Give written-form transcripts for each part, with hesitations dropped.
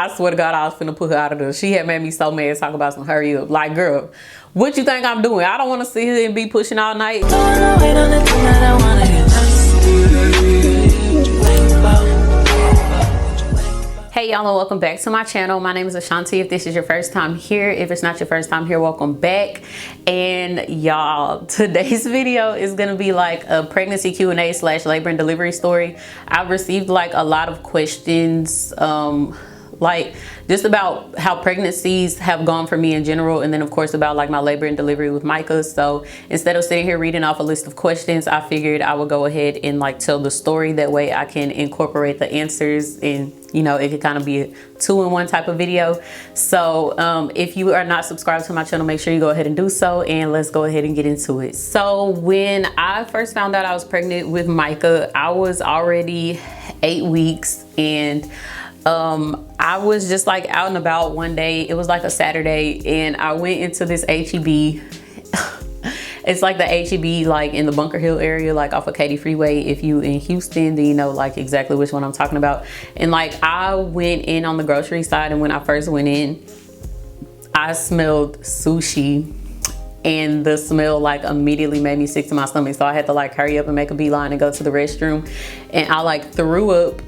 I swear to God, I was finna put her out of there. She had made me so mad talking about some hurry up. Like, girl, what you think I'm doing? I don't want to sit here and be pushing all night. Hey y'all, and welcome back to my channel. My name is Ashanti. If this is your first time here, if it's not your first time here, welcome back. And y'all, today's video is gonna be like a pregnancy Q&A / labor and delivery story. I've received like a lot of questions, like just about how pregnancies have gone for me in general, and then of course about like my labor and delivery with Micah. So instead of sitting here reading off a list of questions, I figured I would go ahead and like tell the story. That way I can incorporate the answers, and you know, it could kind of be a 2-in-1 type of video. So if you are not subscribed to my channel, make sure you go ahead and do so, and let's go ahead and get into it. So when I first found out I was pregnant with Micah, I was already 8 weeks, and I was just like out and about one day. It was like a Saturday, and I went into this HEB. It's like the HEB like in the Bunker Hill area, like off of Katy Freeway. If you in Houston, then you know like exactly which one I'm talking about. And like I went in on the grocery side, and when I first went in, I smelled sushi, and the smell like immediately made me sick to my stomach. So I had to like hurry up and make a beeline and go to the restroom, and I like threw up.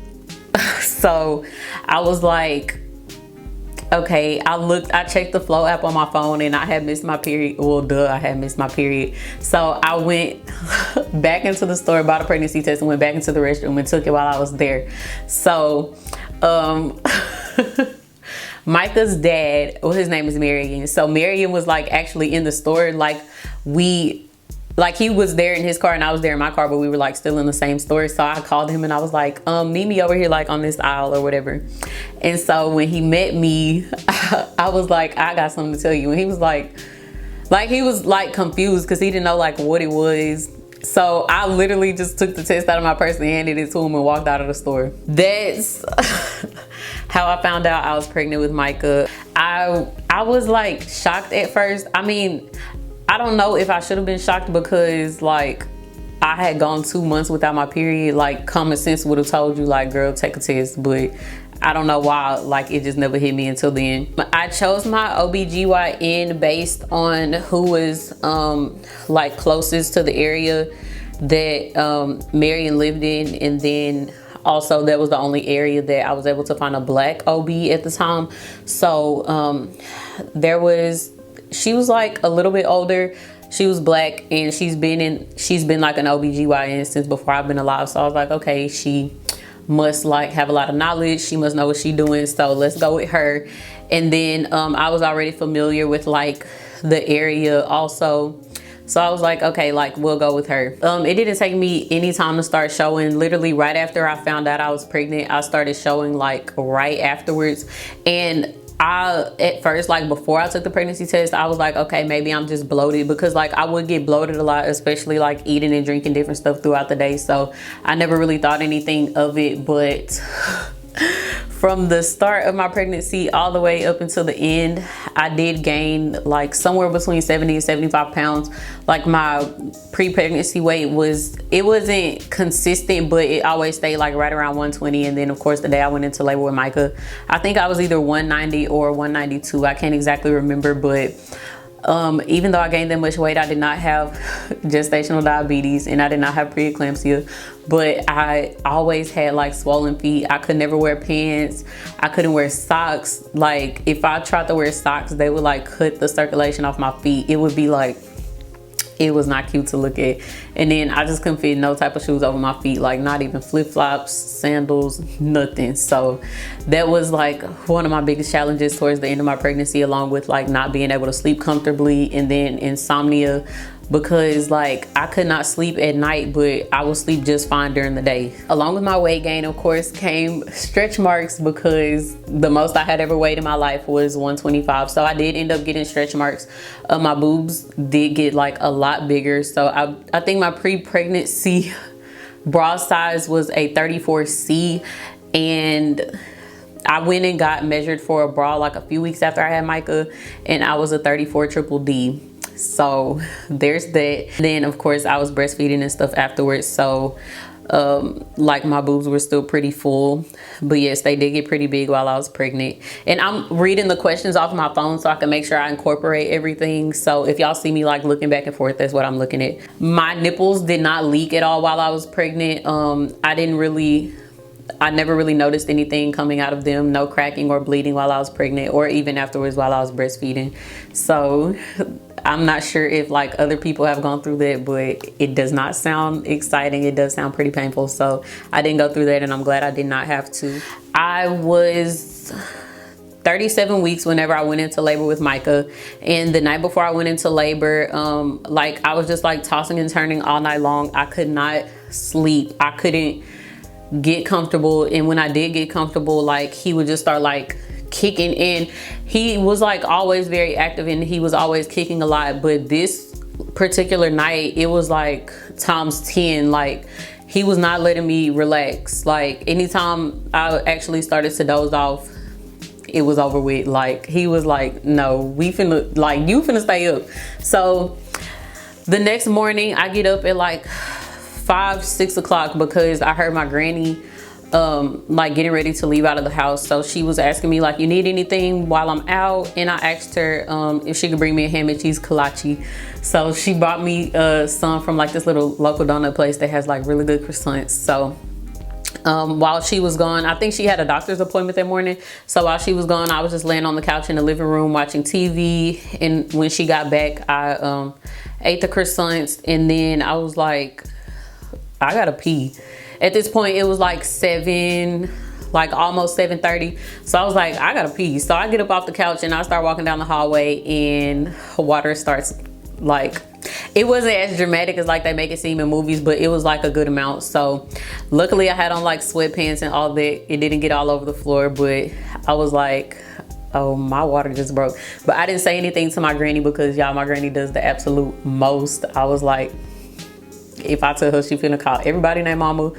So I was like, okay, I checked the Flow app on my phone, and I had missed my period. Well, I had missed my period. So I went back into the store, bought a pregnancy test, and went back into the restroom and took it while I was there. So Micah's dad, well, his name is Marion. So Marion was like actually in the store. Like he was there in his car and I was there in my car, but we were like still in the same store. So I called him and I was like, meet me over here like on this aisle or whatever. And so when he met me, I was like, I got something to tell you. And he was like he was like confused because he didn't know like what it was. So I literally just took the test out of my purse and handed it to him and walked out of the store. That's how I found out I was pregnant with Micah. I was like shocked at first. I mean, I don't know if I should have been shocked because like I had gone 2 months without my period. Like common sense would have told you like, girl, take a test, but I don't know why, like it just never hit me until then. I chose my OBGYN based on who was like closest to the area that Marion lived in, and then also that was the only area that I was able to find a black OB at the time. So she was like a little bit older. She was black, and she's been like an OBGYN since before I've been alive. So I was like, okay, she must like have a lot of knowledge. She must know what she's doing. So let's go with her. And then I was already familiar with like the area also. So I was like, okay, like we'll go with her. It didn't take me any time to start showing. Literally right after I found out I was pregnant, I started showing like right afterwards. And at first, like before I took the pregnancy test, I was like, okay, maybe I'm just bloated, because like I would get bloated a lot, especially like eating and drinking different stuff throughout the day. So I never really thought anything of it. But from the start of my pregnancy all the way up until the end, I did gain like somewhere between 70 and 75 pounds. Like my pre-pregnancy weight it wasn't consistent, but it always stayed like right around 120. And then of course the day I went into labor with Micah, I think I was either 190 or 192. I can't exactly remember, but even though I gained that much weight, I did not have gestational diabetes, and I did not have preeclampsia, but I always had like swollen feet. I could never wear pants. I couldn't wear socks. Like if I tried to wear socks, they would like cut the circulation off my feet. It would be like, it was not cute to look at. And then I just couldn't fit no type of shoes over my feet, like not even flip-flops, sandals, nothing. So that was like one of my biggest challenges towards the end of my pregnancy, along with like not being able to sleep comfortably, and then insomnia, because like I could not sleep at night, but I would sleep just fine during the day. Along with my weight gain, of course, came stretch marks, because the most I had ever weighed in my life was 125. So I did end up getting stretch marks. My boobs did get like a lot bigger. So I think my pre-pregnancy bra size was a 34C, and I went and got measured for a bra like a few weeks after I had Micah, and I was a 34 triple D. So there's that. Then of course I was breastfeeding and stuff afterwards. So Like my boobs were still pretty full, but yes, they did get pretty big while I was pregnant. And I'm reading the questions off my phone so I can make sure I incorporate everything. So if y'all see me like looking back and forth, that's what I'm looking at. My nipples did not leak at all while I was pregnant. I never really noticed anything coming out of them, no cracking or bleeding while I was pregnant, or even afterwards while I was breastfeeding. So I'm not sure if like other people have gone through that, but it does not sound exciting. It does sound pretty painful. So I didn't go through that, and I'm glad I did not have to. I was 37 weeks whenever I went into labor with Micah, and the night before I went into labor, like I was just like tossing and turning all night long. I could not sleep. I couldn't get comfortable, and when I did get comfortable, like he would just start like kicking in. He was like always very active, and he was always kicking a lot, but this particular night it was like times 10. Like he was not letting me relax. Like anytime I actually started to doze off, it was over with. Like he was like, no, we finna, like you finna stay up. So the next morning I get up at like 5-6 o'clock because I heard my granny like getting ready to leave out of the house. So she was asking me like, you need anything while I'm out? And I asked her if she could bring me a ham and cheese kolache. So she bought me some from like this little local donut place that has like really good croissants. So while she was gone, I think she had a doctor's appointment that morning. So while she was gone, I was just laying on the couch in the living room watching TV. And when she got back, I ate the croissants, and then I was like, I gotta pee. At this point, it was like like almost 7:30. So I was like, I gotta pee. So I get up off the couch and I start walking down the hallway, and water starts like, it wasn't as dramatic as like they make it seem in movies, but it was like a good amount. So luckily I had on like sweatpants and all that. It didn't get all over the floor, but I was like, oh, my water just broke. But I didn't say anything to my granny because y'all, my granny does the absolute most. I was like, if I tell her, she finna call everybody named mama,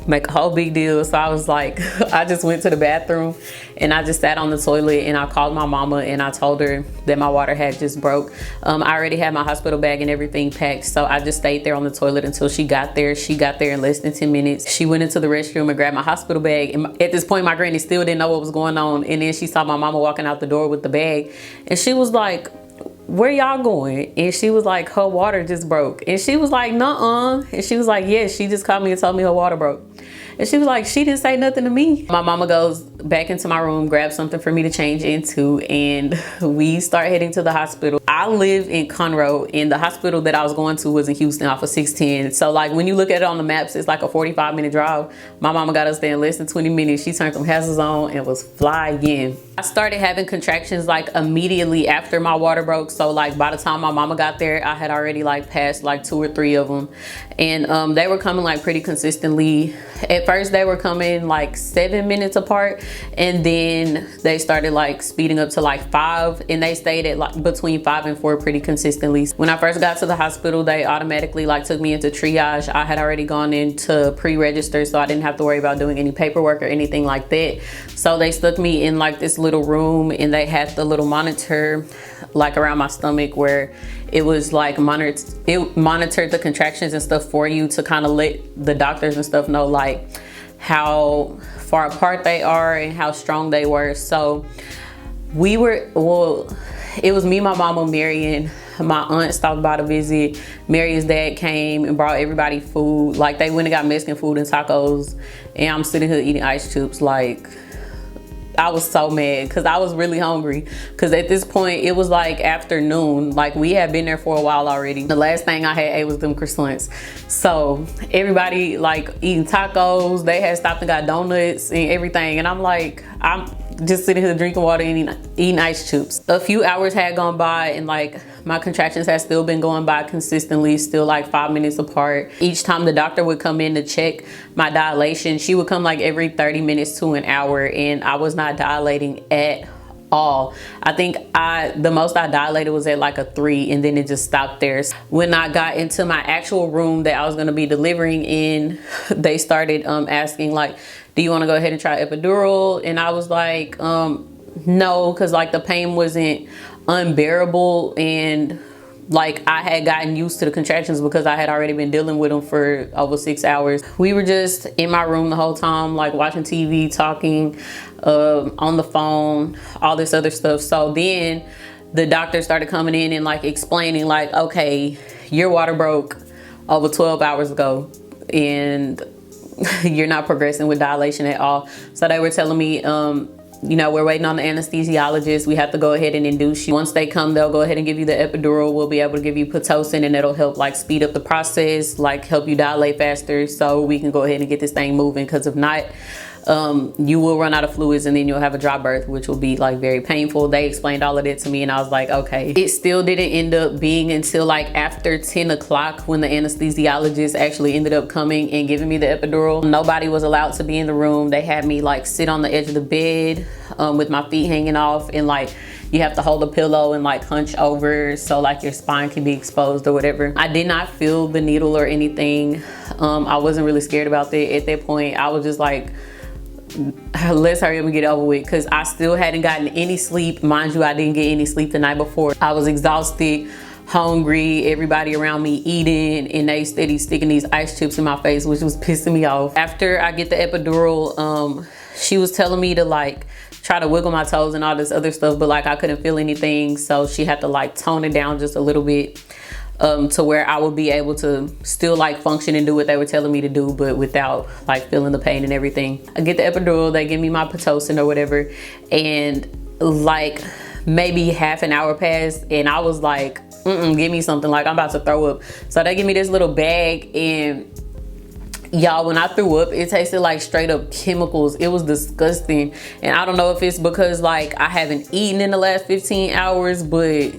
make a whole big deal. So I was like, I just went to the bathroom and I just sat on the toilet, and I called my mama and I told her that my water had just broke. I already had my hospital bag and everything packed, so I just stayed there on the toilet until she got there. She got there in less than 10 minutes. She went into the restroom and grabbed my hospital bag, and at this point my granny still didn't know what was going on. And then she saw my mama walking out the door with the bag, and she was like, where y'all going? And she was like, her water just broke. And she was like, nuh-uh. And she was like, yes, she just called me and told me her water broke. And she was like, she didn't say nothing to me. My mama goes back into my room, grabs something for me to change into, and we start heading to the hospital. I live in Conroe, and the hospital that I was going to was in Houston off of 610. So like when you look at it on the maps, it's like a 45-minute drive. My mama got us there in less than 20 minutes. She turned some hazards on and was flying. I started having contractions like immediately after my water broke. So like by the time my mama got there, I had already like passed like 2 or 3 of them. And they were coming like pretty consistently. At first they were coming like 7 minutes apart, and then they started like speeding up to like 5, and they stayed at like between 5 and 4 pretty consistently. When I first got to the hospital, they automatically like took me into triage. I had already gone into pre-register, so I didn't have to worry about doing any paperwork or anything like that. So they stuck me in like this little room, and they had the little monitor like around my stomach where it was like monitored the contractions and stuff for you to kind of let the doctors and stuff know like how far apart they are and how strong they were. So we were, well, it was me, my mama, Marion. My aunt stopped by to visit. Marion's dad came and brought everybody food. Like they went and got Mexican food and tacos, and I'm sitting here eating ice chips. Like I was so mad because I was really hungry, because at this point it was like afternoon. Like we had been there for a while already. The last thing I had ate was them croissants. So everybody like eating tacos. They had stopped and got donuts and everything, and I'm like, I'm just sitting here drinking water and eating ice chips. A few hours had gone by, and like my contractions had still been going by consistently, still like 5 minutes apart. Each time the doctor would come in to check my dilation, she would come like every 30 minutes to an hour, and I was not dilating at all. I think the most I dilated was at like a 3, and then it just stopped there. When I got into my actual room that I was going to be delivering in, they started asking like, do you want to go ahead and try epidural? And I was like, no, because like the pain wasn't unbearable, and like I had gotten used to the contractions because I had already been dealing with them for over 6 hours. We were just in my room the whole time, like watching TV, talking, on the phone, all this other stuff. So then the doctor started coming in and like explaining like, okay, your water broke over 12 hours ago and you're not progressing with dilation at all. So they were telling me, you know, we're waiting on the anesthesiologist. We have to go ahead and induce you. Once they come, they'll go ahead and give you the epidural. We'll be able to give you Pitocin, and it'll help like speed up the process, like help you dilate faster, so we can go ahead and get this thing moving. Because if not, you will run out of fluids and then you'll have a dry birth, which will be like very painful. They explained all of that to me and I was like, okay. It still didn't end up being until like after 10 o'clock when the anesthesiologist actually ended up coming and giving me the epidural. Nobody was allowed to be in the room. They had me like sit on the edge of the bed with my feet hanging off, and like you have to hold a pillow and like hunch over so like your spine can be exposed or whatever. I did not feel the needle or anything. I wasn't really scared about that at that point. I was just like, let's hurry up and get it over with, because I still hadn't gotten any sleep. Mind you, I didn't get any sleep the night before. I was exhausted, hungry, everybody around me eating, and they steady sticking these ice chips in my face, which was pissing me off. After I get the epidural, she was telling me to like try to wiggle my toes and all this other stuff, but like I couldn't feel anything, so she had to like tone it down just a little bit. To where I would be able to still like function and do what they were telling me to do, but without like feeling the pain and everything. I get the epidural, they give me my Pitocin or whatever, and like maybe half an hour passed and I was like, give me something, like I'm about to throw up. So they give me this little bag, and y'all, when I threw up, it tasted like straight up chemicals. It was disgusting. And I don't know if it's because like I haven't eaten in the last 15 hours, but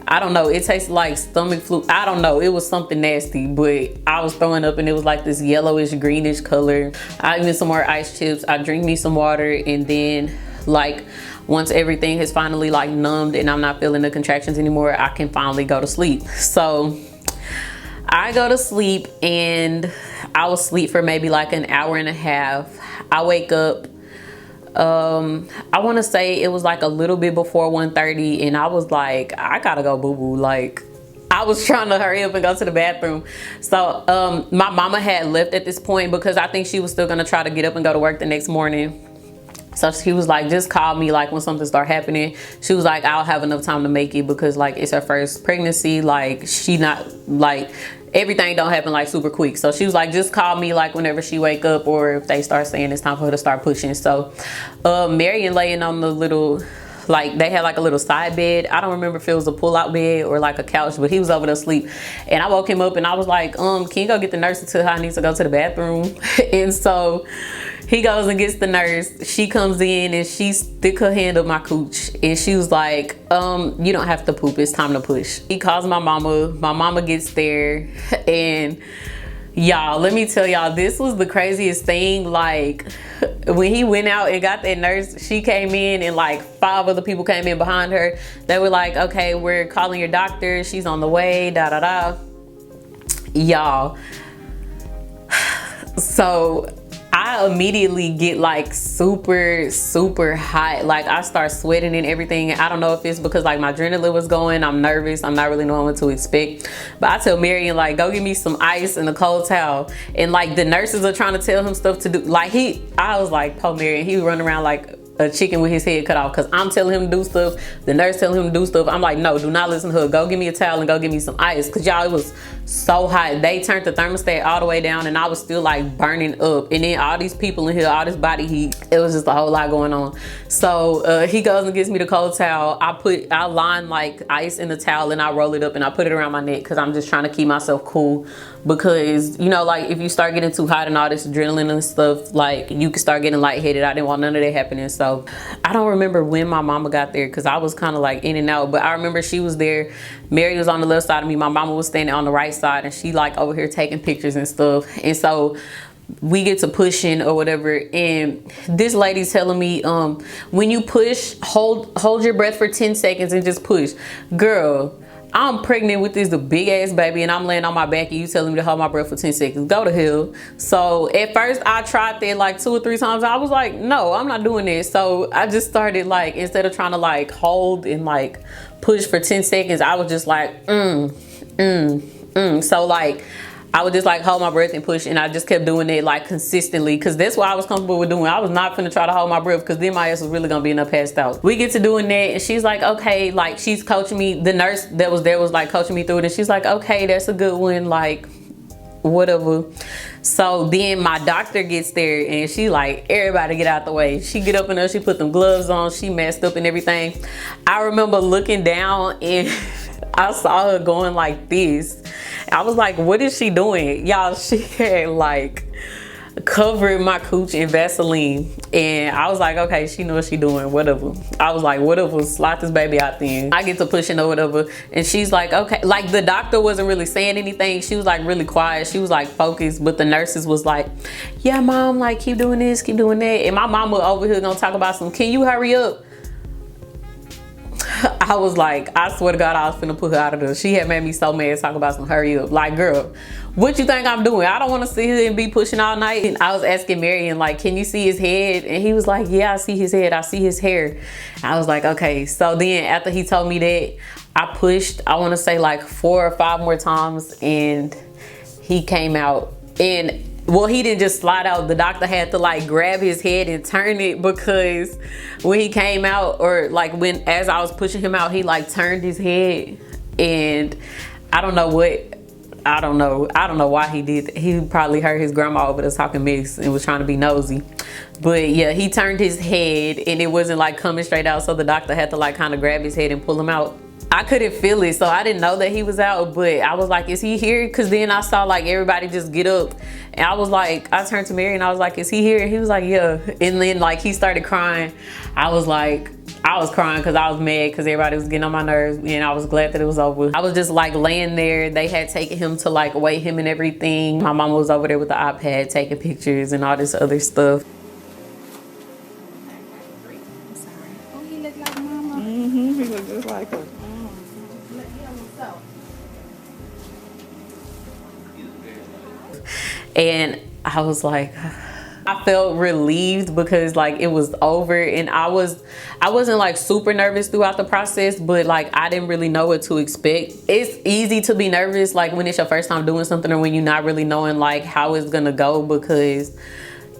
I don't know, it tasted like stomach flu. I don't know, it was something nasty, but I was throwing up and it was like this yellowish greenish color. I even some more ice chips. I drink me some water, and then like once everything has finally like numbed and I'm not feeling the contractions anymore, I can finally go to sleep. So I go to sleep and I will sleep for maybe like an hour and a half. I wake up, I want to say it was like a little bit before 1:30, and I was like, I gotta go boo-boo. Like I was trying to hurry up and go to the bathroom. So my mama had left at this point because I think she was still gonna try to get up and go to work the next morning. So she was like, just call me like when something start happening. She was like, I'll have enough time to make it, because like it's her first pregnancy. Like she not like, everything don't happen like super quick. So she was like, just call me like whenever she wake up, or if they start saying it's time for her to start pushing. So Marion laying on the little, like they had like a little side bed. I don't remember if it was a pull-out bed or like a couch, but he was over there asleep. And I woke him up and I was like, can you go get the nurse to tell her I need to go to the bathroom? And so he goes and gets the nurse. She comes in and she stick her hand up my cooch, and she was like, you don't have to poop, it's time to push. He calls my mama. My mama gets there, and y'all, let me tell y'all, this was the craziest thing. Like when he went out and got that nurse, she came in and like 5 other people came in behind her. They were like, okay, we're calling your doctor, she's on the way, da da da. Y'all, so I immediately get like super hot. Like I start sweating and everything. I don't know if it's because like my adrenaline was going. I'm nervous. I'm not really knowing what to expect. But I tell Marion, like, go get me some ice and a cold towel. And like the nurses are trying to tell him stuff to do. Like I was like, oh, Marion, he was running around like a chicken with his head cut off, because I'm telling him to do stuff, the nurse telling him to do stuff. I'm like, no, do not listen to her. Go give me a towel and go give me some ice, because y'all, it was so hot. They turned the thermostat all the way down and I was still like burning up, and then all these people in here, all this body heat, it was just a whole lot going on. So he goes and gets me the cold towel. I line like ice in the towel and I roll it up and I put it around my neck, because I'm just trying to keep myself cool, because you know, like if you start getting too hot and all this adrenaline and stuff, like you can start getting lightheaded. I didn't want none of that happening. So I don't remember when my mama got there, because I was kind of like in and out, but I remember she was there. Mary was on the left side of me, my mama was standing on the right side, and she like over here taking pictures and stuff. And so we get to pushing or whatever, and this lady's telling me, when you push, hold your breath for 10 seconds and just push. Girl, I'm pregnant with this big ass baby and I'm laying on my back and you telling me to hold my breath for 10 seconds. Go to hell. So at first I tried that like 2 or 3 times. I was like, no, I'm not doing this. So I just started like, instead of trying to like hold and like push for 10 seconds, I was just like, So like, I would just like hold my breath and push, and I just kept doing it like consistently, because that's what I was comfortable with doing. I was not finna try to hold my breath, because then my ass was really gonna be enough passed out. We get to doing that and she's like, okay, like she's coaching me. The nurse that was there was like coaching me through it, and she's like, okay, that's a good one, like whatever. So then my doctor gets there and she like, everybody get out the way. She get up in there, she put them gloves on, she messed up and everything. I remember looking down and I saw her going like this. I was like, what is she doing? Y'all, she had like covered my cooch in Vaseline, and I was like, okay, she knows what she doing, whatever. I was like, whatever, slide this baby out then. I get to pushing or whatever, and she's like, okay. Like the doctor wasn't really saying anything. She was like really quiet. She was like focused, but the nurses was like, yeah, mom, like keep doing this, keep doing that. And my mama over here gonna talk about some, can you hurry up? I was like, I swear to God, I was finna put her out of there. She had made me so mad talking about some hurry up. Like, girl, what you think I'm doing? I don't want to sit here and be pushing all night. And I was asking Marion, like, can you see his head? And he was like, yeah, I see his head. I see his hair. I was like, okay. So then after he told me that, I pushed, I want to say like 4 or 5 more times, and he came out. And well, he didn't just slide out. The doctor had to like grab his head and turn it, because when he came out, or like as I was pushing him out, he like turned his head, and I don't know why he did that. He probably heard his grandma over there talking mess and was trying to be nosy. But yeah, he turned his head and it wasn't like coming straight out, so the doctor had to like kind of grab his head and pull him out. I couldn't feel it, so I didn't know that he was out, but I was like, is he here? Because then I saw like everybody just get up, and I was like, I turned to Mary and I was like, is he here? And he was like, yeah. And then like he started crying. I was crying because I was mad, because everybody was getting on my nerves, and I was glad that it was over. I was just like laying there. They had taken him to like weigh him and everything. My mama was over there with the iPad taking pictures and all this other stuff. He looked like mama. He looked just like her. And I was like, I felt relieved, because like it was over, and I wasn't like super nervous throughout the process, but like I didn't really know what to expect. It's easy to be nervous like when it's your first time doing something, or when you're not really knowing like how it's gonna go, because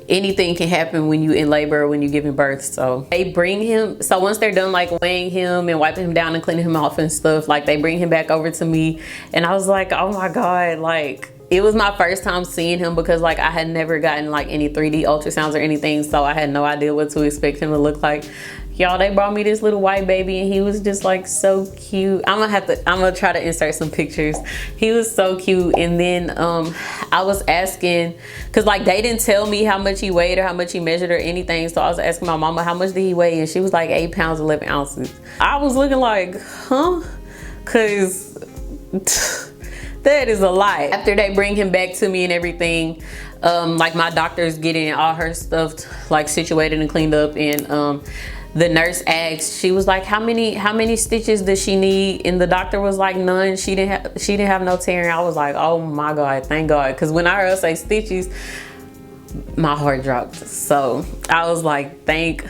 anything can happen when you in labor or when you're giving birth. So they bring him, so once they're done like weighing him and wiping him down and cleaning him off and stuff, like they bring him back over to me, and I was like, oh my God, like it was my first time seeing him, because like I had never gotten like any 3D ultrasounds or anything, so I had no idea what to expect him to look like. Y'all, they brought me this little white baby, and he was just like so cute. I'm gonna try to insert some pictures. He was so cute. And then I was asking, because like they didn't tell me how much he weighed or how much he measured or anything, so I was asking my mama, how much did he weigh? And she was like 8 pounds 11 ounces. I was looking like, huh? Because that is a lot. After they bring him back to me and everything, like my doctor's getting all her stuff like situated and cleaned up, and the nurse asked, she was like, how many stitches does she need? And the doctor was like, none. She didn't have no tearing. I was like, oh my God, thank God. Because when I heard her say stitches, my heart dropped. So I was like, thank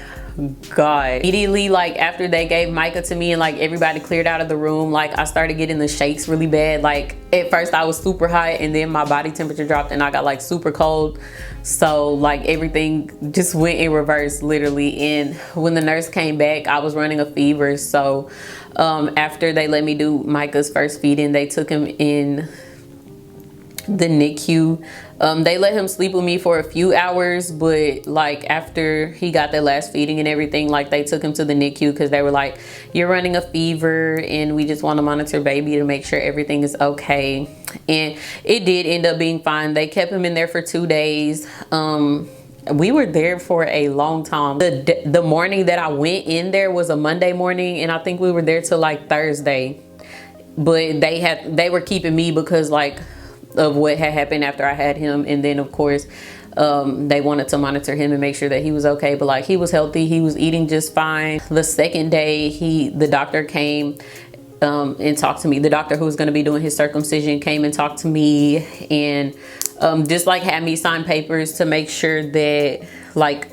God. Immediately, like after they gave Micah to me and like everybody cleared out of the room, like I started getting the shakes really bad. Like at first I was super hot, and then my body temperature dropped and I got like super cold. So like everything just went in reverse, literally. And when the nurse came back, I was running a fever. So after they let me do Micah's first feeding, they took him in the NICU. They let him sleep with me for a few hours, but like after he got that last feeding and everything, like they took him to the NICU, because they were like, you're running a fever and we just want to monitor baby to make sure everything is okay. And it did end up being fine. They kept him in there for 2 days. We were there for a long time. The morning that I went in there was a Monday morning, and I think we were there till like Thursday. But they were keeping me because like of what had happened after I had him, and then of course they wanted to monitor him and make sure that he was okay. But like he was healthy, he was eating just fine. The second day the doctor came and talked to me. The doctor who was going to be doing his circumcision came and talked to me, and just like had me sign papers to make sure that like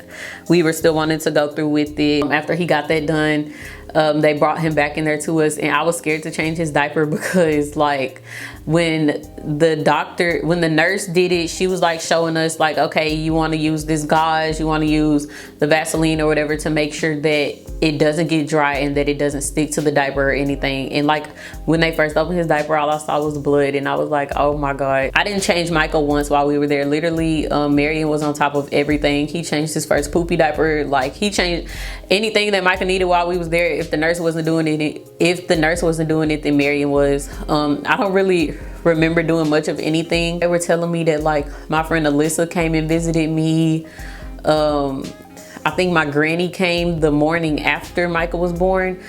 we were still wanting to go through with it. After he got that done, they brought him back in there to us, and I was scared to change his diaper because like when the nurse did it, she was like showing us like, okay, you want to use this gauze, you want to use the Vaseline or whatever to make sure that it doesn't get dry and that it doesn't stick to the diaper or anything. And like when they first opened his diaper, all I saw was blood, and I was like, oh my God. I didn't change Michael once while we were there. Literally, Marion was on top of everything. He changed his first poopy diaper. Like he changed anything that Michael needed while we was there. If the nurse wasn't doing it, then Marion was. I don't really remember doing much of anything. They were telling me that like my friend Alyssa came and visited me. I think my granny came the morning after Michael was born.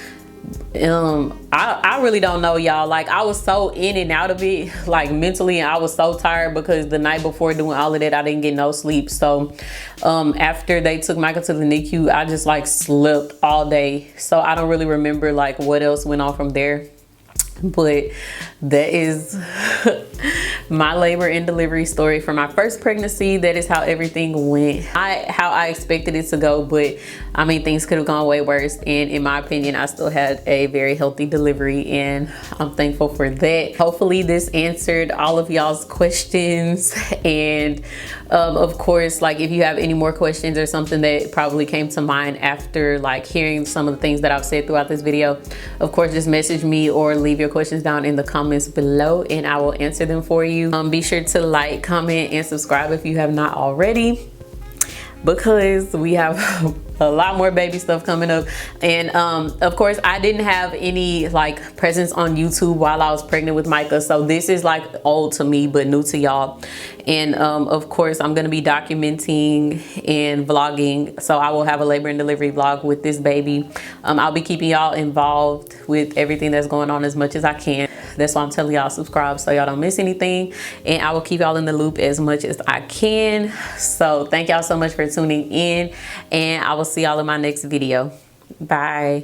I really don't know, y'all. Like I was so in and out of it, like mentally, and I was so tired because the night before doing all of that, I didn't get no sleep. So after they took Michael to the NICU, I just like slept all day. So I don't really remember like what else went on from there. But that is my labor and delivery story for my first pregnancy. That is how everything went, how I expected it to go. But I mean, things could have gone way worse, and in my opinion, I still had a very healthy delivery, and I'm thankful for that. Hopefully this answered all of y'all's questions, and of course, like if you have any more questions or something that probably came to mind after like hearing some of the things that I've said throughout this video, of course just message me or leave your questions down in the comments below, and I will answer them for you. Be sure to like, comment, and subscribe if you have not already, because we have a lot more baby stuff coming up. And of course I didn't have any like presence on YouTube while I was pregnant with Micah, so this is like old to me but new to y'all. And of course I'm gonna be documenting and vlogging, so I will have a labor and delivery vlog with this baby. I'll be keeping y'all involved with everything that's going on as much as I can. That's why I'm telling y'all subscribe so y'all don't miss anything, and I will keep y'all in the loop as much as I can. So thank y'all so much for tuning in, and I will see y'all in my next video. Bye.